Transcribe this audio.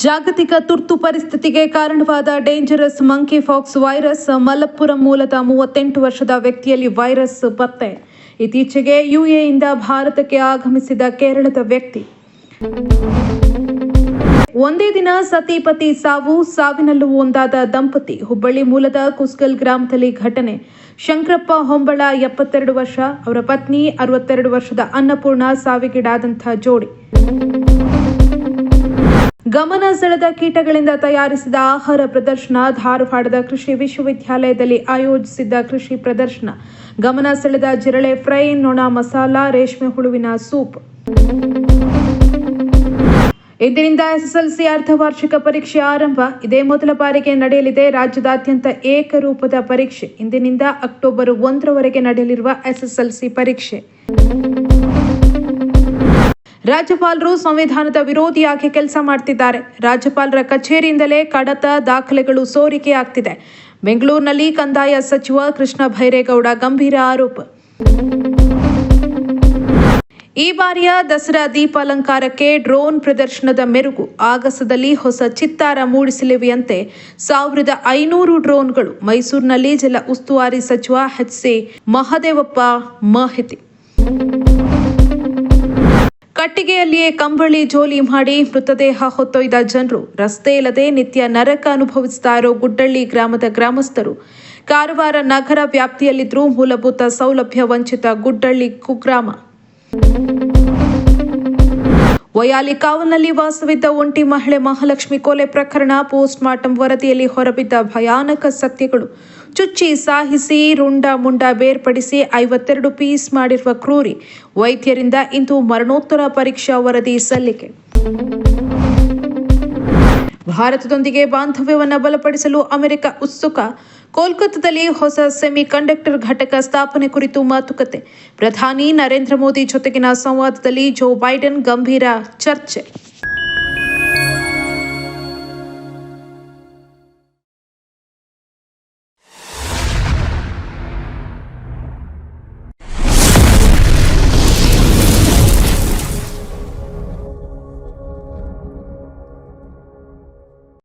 ಜಾಗತಿಕ ತುರ್ತು ಪರಿಸ್ಥಿತಿಗೆ ಕಾರಣವಾದ dangerous monkey fox virus Malappuram ಮೂಲದ 38 ವರ್ಷದ ವ್ಯಕ್ತಿಯಲ್ಲಿ ವೈರಸ್ ಪತ್ತೆ. ಇತ್ತೀಚೆಗೆ ಯುಎಇಯಿಂದ ಭಾರತಕ್ಕೆ ಆಗಮಿಸಿದ ಕೇರಳದ ವ್ಯಕ್ತಿ. ಒಂದೇ ದಿನ ಸತಿಪತಿ ಸಾವು, ಸಾವಿನಲ್ಲೂ ಒಂದಾದ ದಂಪತಿ. ಹುಬ್ಬಳ್ಳಿ ಮೂಲದ ಕುಸ್ಗಲ್ ಗ್ರಾಮದಲ್ಲಿ ಘಟನೆ. ಶಂಕರಪ್ಪ ಹೊಂಬಳ 72 ವರ್ಷ, ಅವರ ಪತ್ನಿ 62 ವರ್ಷದ ಅನ್ನಪೂರ್ಣ ಸಾವಿಗೀಡಾದಂತಹ ಜೋಡಿ. ಗಮನ ಸೆಳೆದ ಕೀಟಗಳಿಂದ ತಯಾರಿಸಿದ ಆಹಾರ ಪ್ರದರ್ಶನ. ಧಾರವಾಡದ ಕೃಷಿ ವಿಶ್ವವಿದ್ಯಾಲಯದಲ್ಲಿ ಆಯೋಜಿಸಿದ್ದ ಕೃಷಿ ಪ್ರದರ್ಶನ. ಗಮನ ಸೆಳೆದ ಜಿರಳೆ ಫ್ರೈ, ನೊಣ ಮಸಾಲ, ರೇಷ್ಮೆ ಹುಳುವಿನ ಸೂಪ್. ಇಂದಿನಿಂದ ಎಸ್ಎಸ್ಎಲ್ಸಿ ಅರ್ಧವಾರ್ಷಿಕ ಪರೀಕ್ಷೆ ಆರಂಭ. ಇದೇ ಮೊದಲ ಬಾರಿಗೆ ನಡೆಯಲಿದೆ ರಾಜ್ಯದಾದ್ಯಂತ ಏಕರೂಪದ ಪರೀಕ್ಷೆ. ಇಂದಿನಿಂದ ಅಕ್ಟೋಬರ್ 1ರವರೆಗೆ ನಡೆಯಲಿರುವ ಎಸ್ಎಸ್ಎಲ್ಸಿ ಪರೀಕ್ಷೆ. ರಾಜ್ಯಪಾಲರು ಸಂವಿಧಾನದ ವಿರೋಧಿಯಾಗಿ ಕೆಲಸ ಮಾಡ್ತಿದ್ದಾರೆ. ರಾಜ್ಯಪಾಲರ ಕಚೇರಿಯಿಂದಲೇ ಕಡತ ದಾಖಲೆಗಳು ಸೋರಿಕೆಯಾಗ್ತಿದೆ. ಬೆಂಗಳೂರಿನಲ್ಲಿ ಕಂದಾಯ ಸಚಿವ ಕೃಷ್ಣ ಭೈರೇಗೌಡ ಗಂಭೀರ ಆರೋಪ. ಈ ಬಾರಿಯ ದಸರಾ ದೀಪಾಲಂಕಾರಕ್ಕೆ ಡ್ರೋನ್ ಪ್ರದರ್ಶನದ ಮೆರುಗು. ಆಗಸದಲ್ಲಿ ಹೊಸ ಚಿತ್ತಾರ ಮೂಡಿಸಲಿವೆಯಂತೆ 1500 ಡ್ರೋನ್ಗಳು. ಮೈಸೂರಿನಲ್ಲಿ ಜಿಲ್ಲಾ ಉಸ್ತುವಾರಿ ಸಚಿವ ಎಚ್.ಸಿ. ಮಹದೇವಪ್ಪ ಮಾಹಿತಿ. ಕಟ್ಟಿಗೆಯಲ್ಲಿಯೇ ಕಂಬಳಿ ಜೋಲಿ ಮಾಡಿ ಮೃತದೇಹ ಹೊತ್ತೊಯ್ದ ಜನರು. ರಸ್ತೆ ಇಲ್ಲದೆ ನಿತ್ಯ ನರಕ ಅನುಭವಿಸ್ತಾ ಇರೋ ಗುಡ್ಡಳ್ಳಿ ಗ್ರಾಮದ ಗ್ರಾಮಸ್ಥರು. ಕಾರವಾರ ನಗರ ವ್ಯಾಪ್ತಿಯಲ್ಲಿದ್ದರೂ ಮೂಲಭೂತ ಸೌಲಭ್ಯ ವಂಚಿತ ಗುಡ್ಡಳ್ಳಿ ಕುಗ್ರಾಮ. ವಯಾಲಿ ಕಾವಲ್ನಲ್ಲಿ ವಾಸವಿದ್ದ ಒಂಟಿ ಮಹಿಳೆ ಮಹಾಲಕ್ಷ್ಮಿ ಕೊಲೆ ಪ್ರಕರಣ. ಪೋಸ್ಟ್ ಮಾರ್ಟಂ ವರದಿಯಲ್ಲಿ ಹೊರಬಿದ್ದ ಭಯಾನಕ ಸತ್ಯಗಳು. ಚುಚ್ಚಿ ಸಾಹಿಸಿ ರುಂಡ ಮುಂಡ ಬೇರ್ಪಡಿಸಿ 52 ಪೀಸ್ ಮಾಡಿರುವ ಕ್ರೂರಿ. ವೈದ್ಯರಿಂದ ಇಂದು ಮರಣೋತ್ತರ ಪರೀಕ್ಷಾ ವರದಿ ಸಲ್ಲಿಕೆ. ಭಾರತದೊಂದಿಗೆ ಬಾಂಧವ್ಯವನ್ನು ಬಲಪಡಿಸಲು ಅಮೆರಿಕ ಉತ್ಸುಕ. ಕೋಲ್ಕತ್ತಾದಲ್ಲಿ ಹೊಸ ಸೆಮಿ ಕಂಡಕ್ಟರ್ ಘಟಕ ಸ್ಥಾಪನೆ ಕುರಿತು ಮಾತುಕತೆ. ಪ್ರಧಾನಿ ನರೇಂದ್ರ ಮೋದಿ ಜೊತೆಗಿನ ಸಂವಾದದಲ್ಲಿ ಜೋ ಬೈಡೆನ್ ಗಂಭೀರ ಚರ್ಚೆ.